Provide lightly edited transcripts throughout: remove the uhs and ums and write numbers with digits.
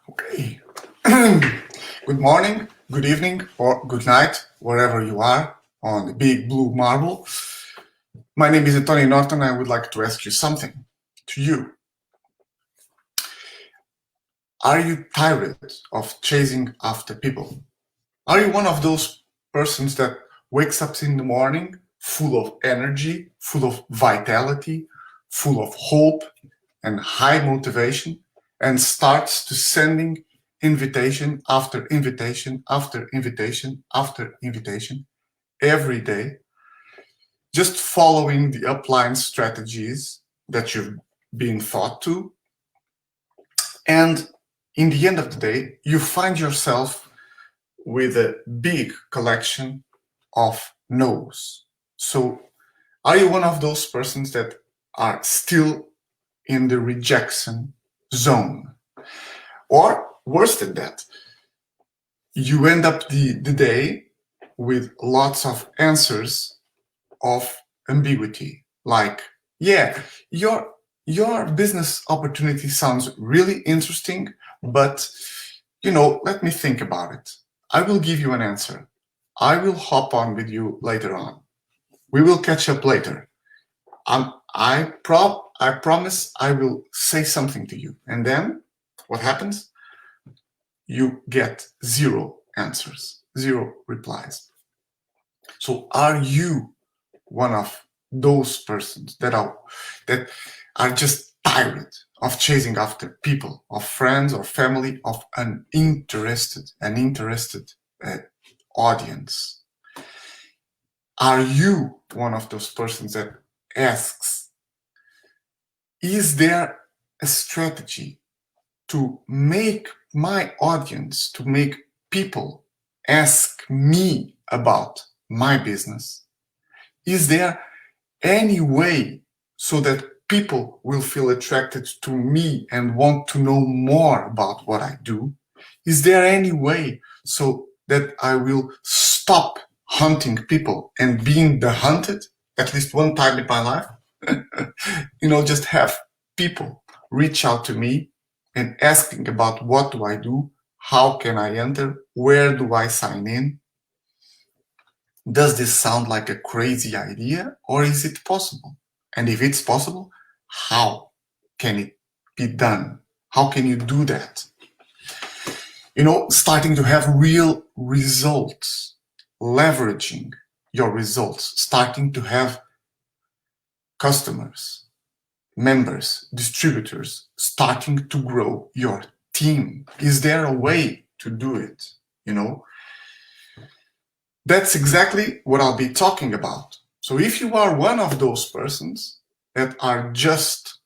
Okay. Good morning, good evening, or good night, wherever you are on the big blue marble. My name is Tony Norton. I would like to ask you something to you. Are you tired of chasing after people? Are you one of those persons that wakes up in the morning full of energy, full of vitality, full of hope and high motivation, and starts to sending invitation after invitation after invitation after invitation every day, just following the upline strategies that you've been taught to? And in the end of the day, you find yourself with a big collection of no's. So are you one of those persons that are still in the rejection zone? Or worse than that, you end up the day with lots of answers of ambiguity, like, yeah, your business opportunity sounds really interesting, but let me think about it. I will give you an answer. I will hop on with you later on. We will catch up later. I promise I will say something to you. And then what happens? You get zero answers, zero replies. So are you one of those persons that are just tired of chasing after people, of friends or family, of an interested audience? Are you one of those persons that asks, is there a strategy to make my audience, to make people ask me about my business? Is there any way so that people will feel attracted to me and want to know more about what I do? Is there any way so that I will stop hunting people and being the hunted at least one time in my life? Just have people reach out to me and asking about what do I do, how can I enter, where do I sign in? Does this sound like a crazy idea, or is it possible? And if it's possible, how can it be done? How can you do that? Starting to have real results, leveraging your results, starting to have customers, members, distributors, starting to grow your team. Is there a way to do it? That's exactly what I'll be talking about. So if you are one of those persons that are just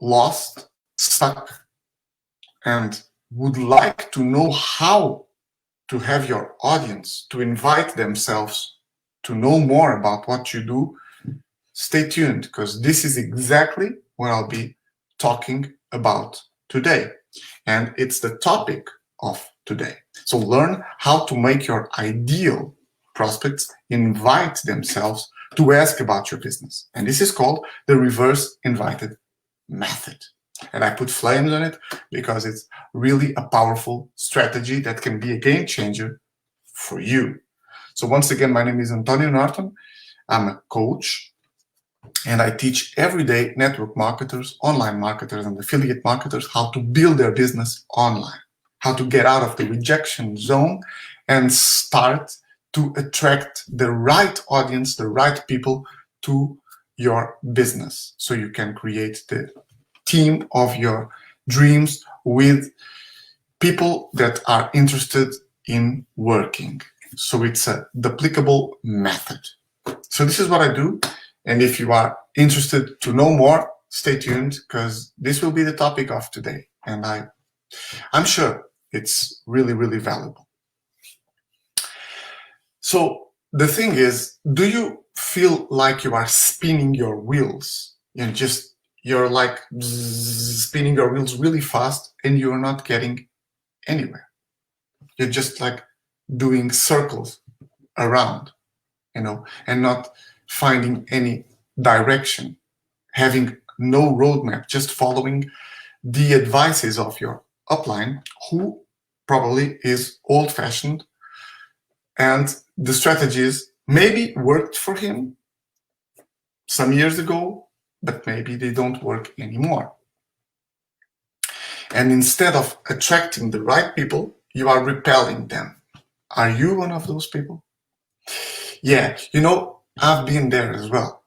lost, stuck, and would like to know how to have your audience to invite themselves to know more about what you do, stay tuned, because this is exactly what I'll be talking about today. And it's the topic of today. So learn how to make your ideal prospects invite themselves to ask about your business. And this is called the reverse invited method. And I put flames on it because it's really a powerful strategy that can be a game changer for you. So once again, my name is Antonio Norton. I'm a coach, and I teach everyday network marketers, online marketers, and affiliate marketers how to build their business online, how to get out of the rejection zone and start to attract the right audience, the right people to your business, so you can create the team of your dreams with people that are interested in working. So it's a duplicable method. So this is what I do. And if you are interested to know more, stay tuned, because this will be the topic of today. And I'm sure it's really, really valuable. So the thing is, do you feel like you are spinning your wheels? You're like spinning your wheels really fast and you're not getting anywhere. You're just like doing circles around, and not finding any direction, having no roadmap, just following the advices of your upline who probably is old-fashioned, and the strategies maybe worked for him some years ago, but maybe they don't work anymore. And instead of attracting the right people, you are repelling them. Are you one of those people? Yeah, I've been there as well.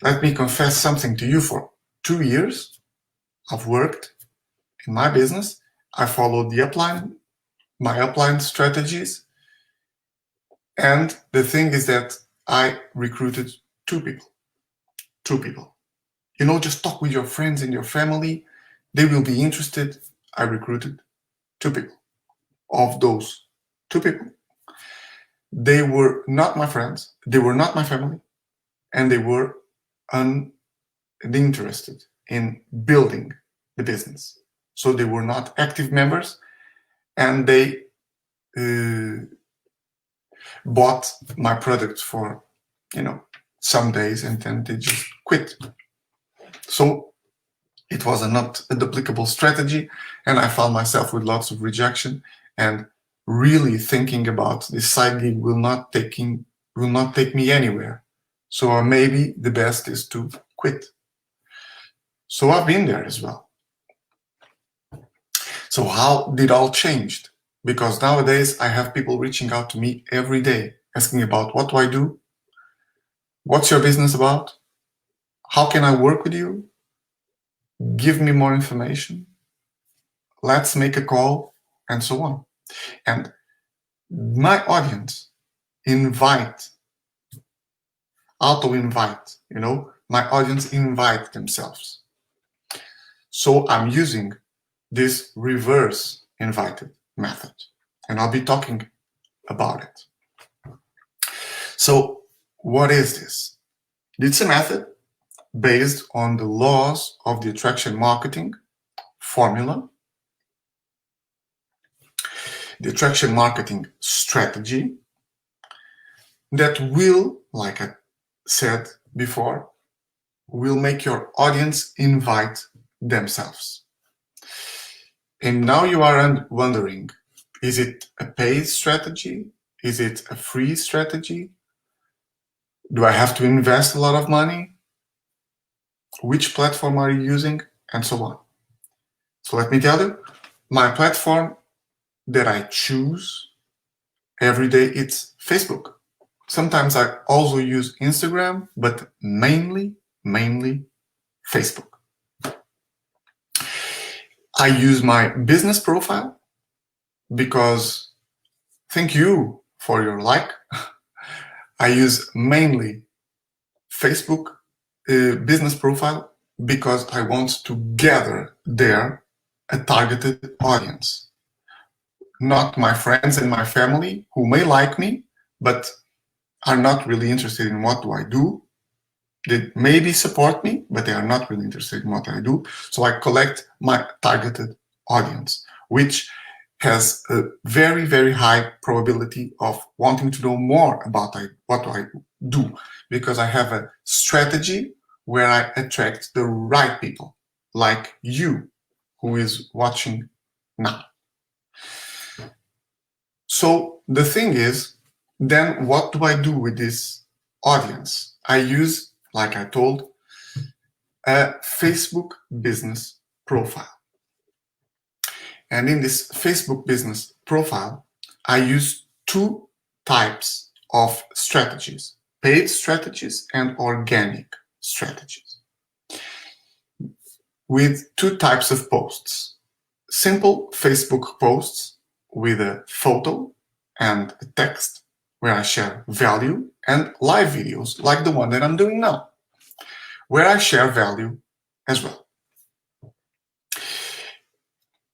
Let me confess something to you. For 2 years, I've worked in my business. I followed my upline strategies. And the thing is that I recruited 2 people. 2 people. Just talk with your friends and your family. They will be interested. I recruited 2 people. Of those 2 people, they were not my friends, they were not my family, and they were uninterested in building the business. So they were not active members, and they bought my product for some days, and then they just quit. So it was not a duplicable strategy, and I found myself with lots of rejection, and really thinking about this side gig will not take me anywhere. So maybe the best is to quit. So I've been there as well. So how did all changed? Because nowadays I have people reaching out to me every day, asking about what do I do? What's your business about? How can I work with you? Give me more information. Let's make a call, and so on. And my audience auto-invite, my audience invite themselves. So I'm using this reverse invited method, and I'll be talking about it. So what is this? It's a method based on the laws of the attraction marketing formula, the attraction marketing strategy that will, like I said before, will make your audience invite themselves. And now you are wondering, is it a paid strategy? Is it a free strategy? Do I have to invest a lot of money? Which platform are you using? And so on. So let me tell you, my platform that I choose every day, it's Facebook. Sometimes I also use Instagram, but mainly Facebook. I use my business profile because, thank you for your like. I use mainly Facebook business profile because I want to gather there a targeted audience. Not my friends and my family who may like me, but are not really interested in what do I do. They maybe support me, but they are not really interested in what I do. So I collect my targeted audience, which has a very, very high probability of wanting to know more about what I do, because I have a strategy where I attract the right people, like you, who is watching now. So the thing is, then what do I do with this audience? I use, like I told, a Facebook business profile. And in this Facebook business profile, I use 2 types of strategies: paid strategies and organic strategies, with 2 types of posts: simple Facebook posts with a photo and a text where I share value, and live videos like the one that I'm doing now, where I share value as well.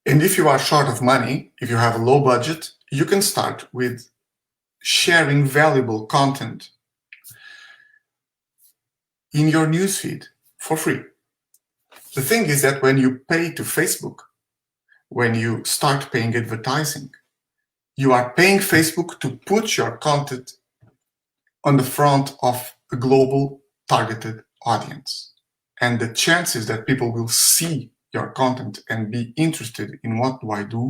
And if you are short of money, if you have a low budget, you can start with sharing valuable content in your newsfeed for free. The thing is that when you pay to Facebook, when you start paying advertising, you are paying Facebook to put your content on the front of a global targeted audience. And the chances that people will see your content and be interested in what do I do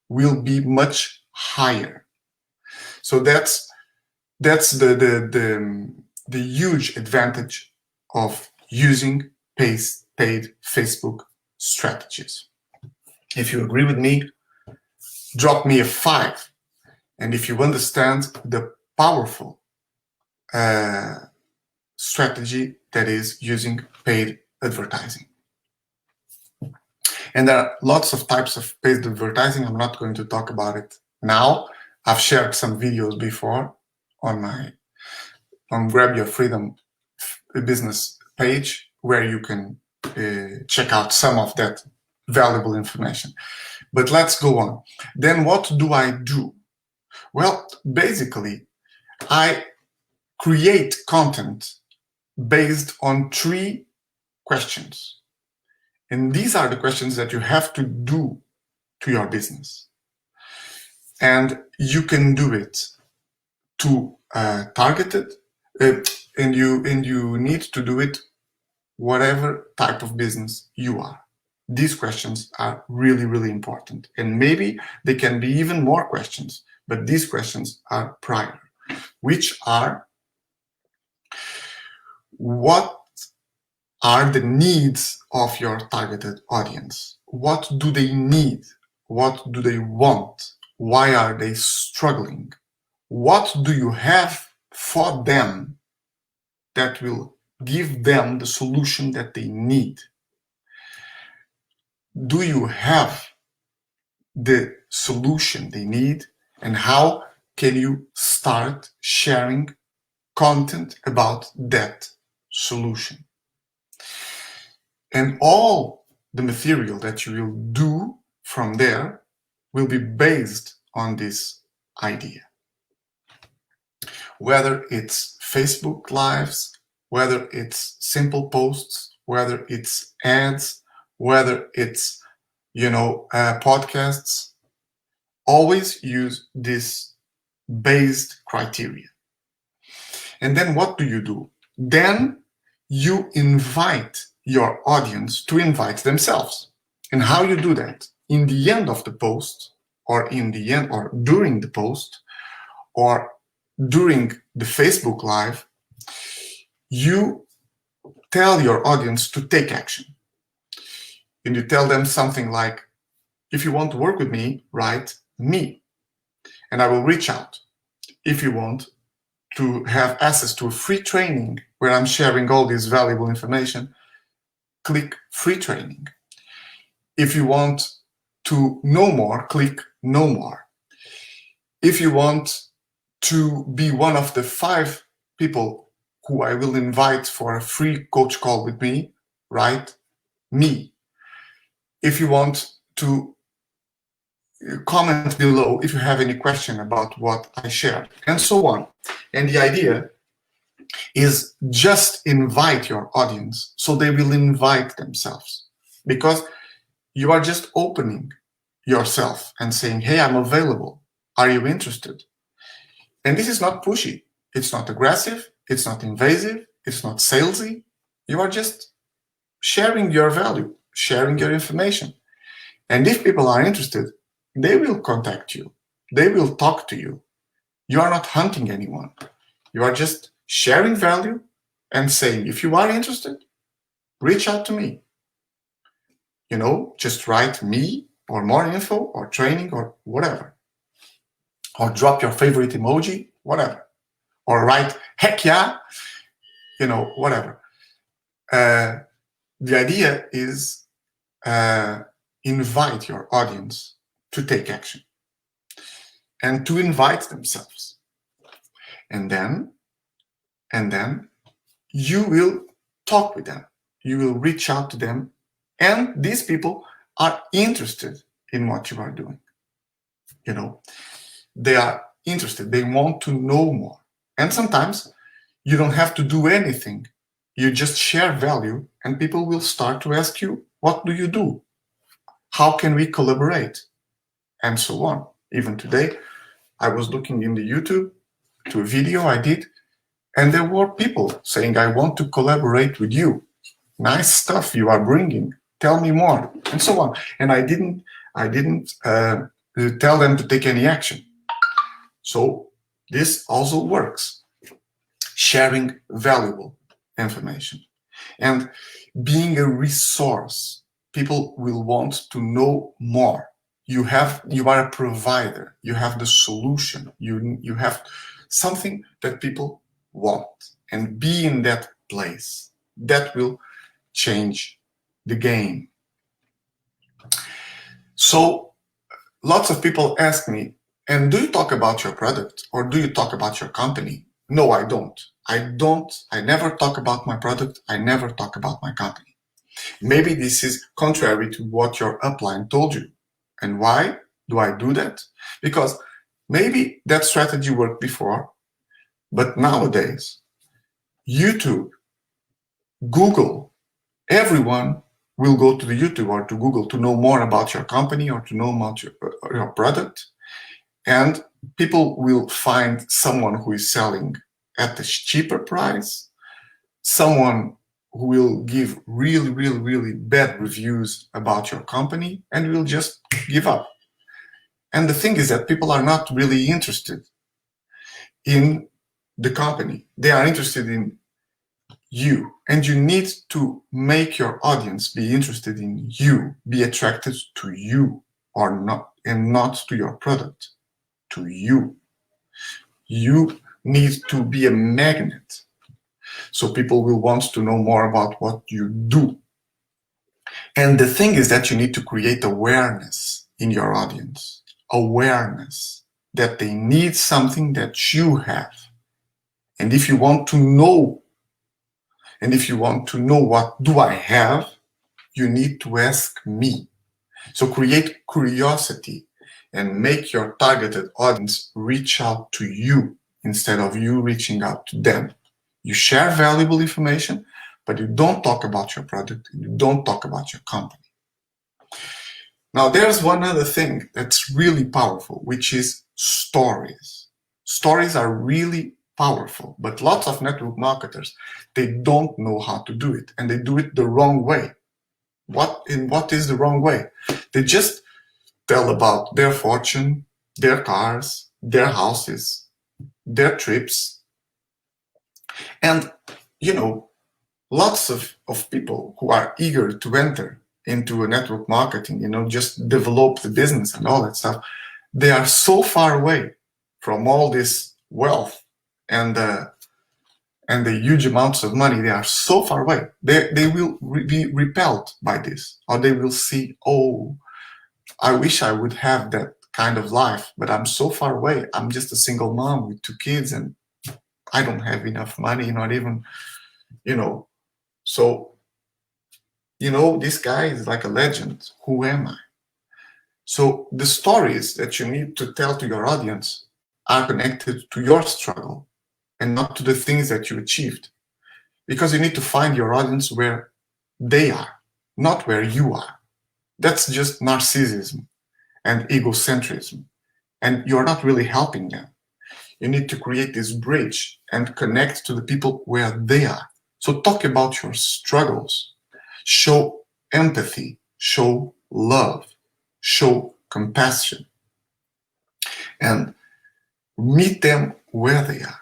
will be much higher. So that's the huge advantage of using paid Facebook strategies. If you agree with me, drop me a 5. And if you understand the powerful strategy that is using paid advertising. And there are lots of types of paid advertising. I'm not going to talk about it now. I've shared some videos before on my Grab Your Freedom business page, where you can check out some of that valuable information. But let's go on. Then what do I do? Well, basically, I create content based on 3 questions. And these are the questions that you have to do to your business. And you can do it to targeted, and you need to do it whatever type of business you are. These questions are really, really important. And maybe they can be even more questions, but these questions are prior, which are: what are the needs of your targeted audience? What do they need? What do they want? Why are they struggling? What do you have for them that will give them the solution that they need? Do you have the solution they need? And how can you start sharing content about that solution? And all the material that you will do from there will be based on this idea. Whether it's Facebook Lives, whether it's simple posts, whether it's ads, whether it's, podcasts, always use this based criteria. And then what do? Then you invite your audience to invite themselves. And how you do that? In the end of the post, or during the post, or during the Facebook Live, you tell your audience to take action. And you tell them something like, if you want to work with me, write me, and I will reach out. If you want to have access to a free training where I'm sharing all this valuable information, click free training. If you want to know more, click know more. If you want to be one of the 5 people who I will invite for a free coach call with me, write me. If you want to comment below if you have any question about what I shared, and so on. And the idea is just invite your audience so they will invite themselves, because you are just opening yourself and saying, hey, I'm available. Are you interested? And this is not pushy. It's not aggressive. It's not invasive. It's not salesy. You are just sharing your value, sharing your information. And if people are interested, they will contact you. They will talk to you. You are not hunting anyone. You are just sharing value and saying, if you are interested, reach out to me. Just write me or more info or training or whatever. Or drop your favorite emoji, whatever. Or write, heck yeah, whatever. The idea is invite your audience to take action and to invite themselves. And then you will talk with them. You will reach out to them. And these people are interested in what you are doing. They are interested. They want to know more. And sometimes you don't have to do anything. You just share value and people will start to ask you, what do you do? How can we collaborate? And so on. Even today, I was looking in the YouTube to a video I did, and there were people saying, I want to collaborate with you. Nice stuff you are bringing. Tell me more, and so on. And I didn't tell them to take any action. So this also works. Sharing valuable information and being a resource. People will want to know more. You are a provider. You have the solution. You have something that people want, and be in that place. That will change the game. So lots of people ask me, and do you talk about your product or do you talk about your company? No, I don't. I never talk about my product. I never talk about my company. Maybe this is contrary to what your upline told you. And why do I do that? Because maybe that strategy worked before, but nowadays, YouTube, Google, everyone will go to the YouTube or to Google to know more about your company or to know about your product. And people will find someone who is selling at a cheaper price, someone who will give really, really, really bad reviews about your company, and will just give up. And the thing is that people are not really interested in the company. They are interested in you. And you need to make your audience be interested in you, be attracted to you or not, and not to your product, to you. You need to be a magnet. So people will want to know more about what you do. And the thing is that you need to create awareness in your audience. Awareness that they need something that you have. And if you want to know, what do I have, you need to ask me. So create curiosity and make your targeted audience reach out to you instead of you reaching out to them. You share valuable information, but you don't talk about your product, you don't talk about your company. Now, there's one other thing that's really powerful, which is stories. Stories are really powerful, but lots of network marketers, they don't know how to do it, and they do it the wrong way. What is the wrong way? They just tell about their fortune, their cars, their houses, their trips. And, lots of people who are eager to enter into a network marketing, just develop the business and all that stuff, they are so far away from all this wealth and the huge amounts of money. They are so far away. They will be repelled by this, or they will see, oh, I wish I would have that kind of life, but I'm so far away. I'm just a single mom with 2 kids and I don't have enough money, not even, So, this guy is like a legend. Who am I? So the stories that you need to tell to your audience are connected to your struggle and not to the things that you achieved. Because you need to find your audience where they are, not where you are. That's just narcissism and egocentrism. And you're not really helping them. You need to create this bridge and connect to the people where they are. So talk about your struggles. Show empathy. Show love. Show compassion. And meet them where they are.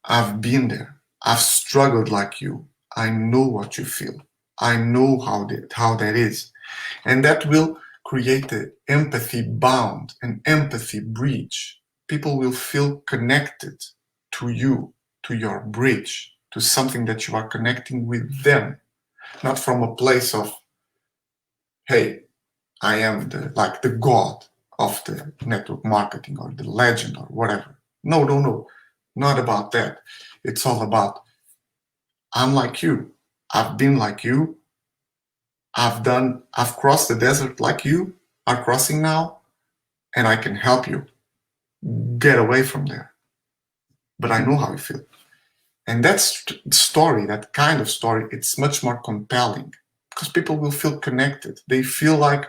I've been there. I've struggled like you. I know what you feel. I know how that is. And that will create an empathy bound, an empathy bridge. People will feel connected to you, to your bridge, to something that you are connecting with them. Not from a place of, hey, I am the god of the network marketing or the legend or whatever. No, not about that. It's all about, I'm like you. I've been like you. I've crossed the desert like you are crossing now, and I can help you get away from there. But I know how you feel. And that story, that kind of story, it's much more compelling because people will feel connected. They feel like,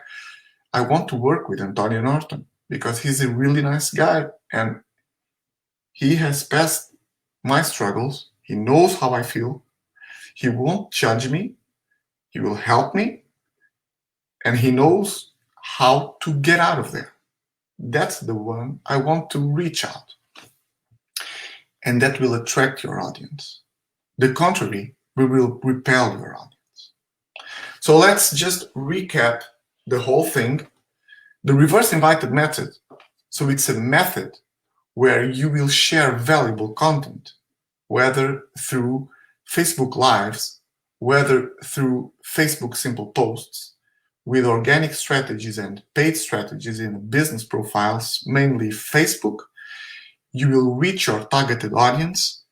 I want to work with Antonio Norton because he's a really nice guy and he has passed my struggles. He knows how I feel. He won't judge me. He will help me. and he knows how to get out of there. That's the one I want to reach out. And that will attract your audience. The contrary, we will repel your audience. So let's just recap the whole thing. The reverse invited method. So it's a method where you will share valuable content, whether through Facebook Lives, whether through Facebook simple posts, with organic strategies and paid strategies in business profiles, mainly Facebook. You will reach your targeted audience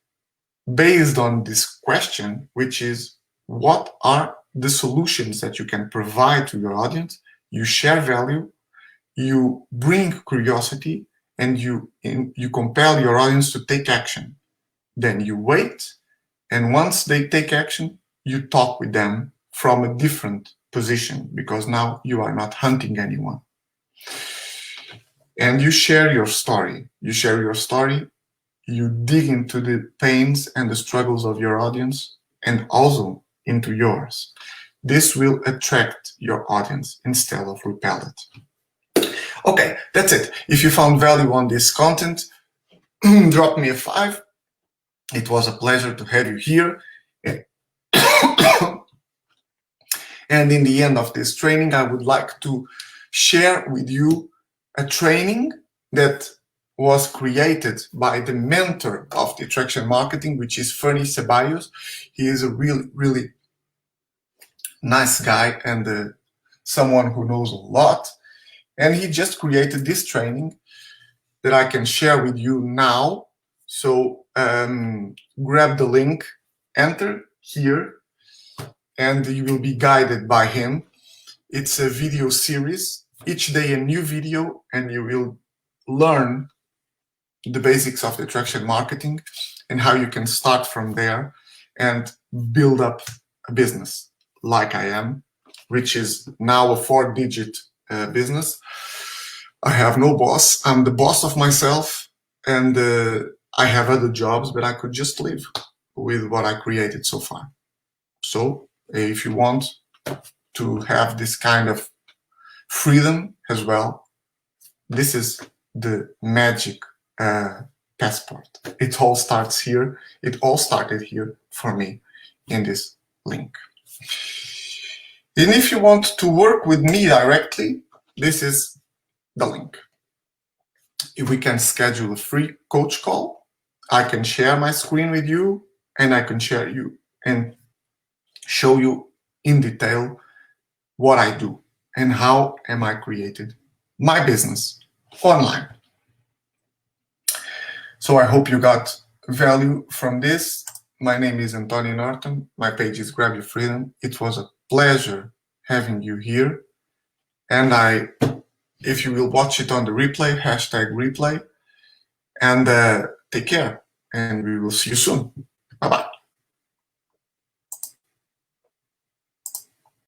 based on this question, which is, what are the solutions that you can provide to your audience? You share value, you bring curiosity, and you compel your audience to take action. Then you wait, and once they take action, you talk with them from a different position, because now you are not hunting anyone. And you share your story. You share your story, you dig into the pains and the struggles of your audience, and also into yours. This will attract your audience instead of repel it. Okay, that's it. If you found value on this content, drop me a 5. It was a pleasure to have you here. And in the end of this training, I would like to share with you a training that was created by the mentor of the attraction marketing, which is Fernie Ceballos. He is a really, really nice guy and someone who knows a lot. And he just created this training that I can share with you now. So grab the link, enter here, and you will be guided by him. It's a video series, each day a new video, and you will learn the basics of the attraction marketing and how you can start from there and build up a business like I am, which is now a 4-digit business. I have no boss. I'm the boss of myself, and I have other jobs, but I could just live with what I created so far. So if you want to have this kind of freedom as well, this is the magic passport. It all starts here. It all started here for me in this link. And if you want to work with me directly, this is the link. If we can schedule a free coach call, I can share my screen with you, and I can share you and show you in detail what I do and how am I created my business online. So I hope you got value from this. My name is Antonio Norton. My page is Grab Your Freedom. It was a pleasure having you here. And if you will watch it on the replay, #replay, and take care. And we will see you soon. Bye-bye.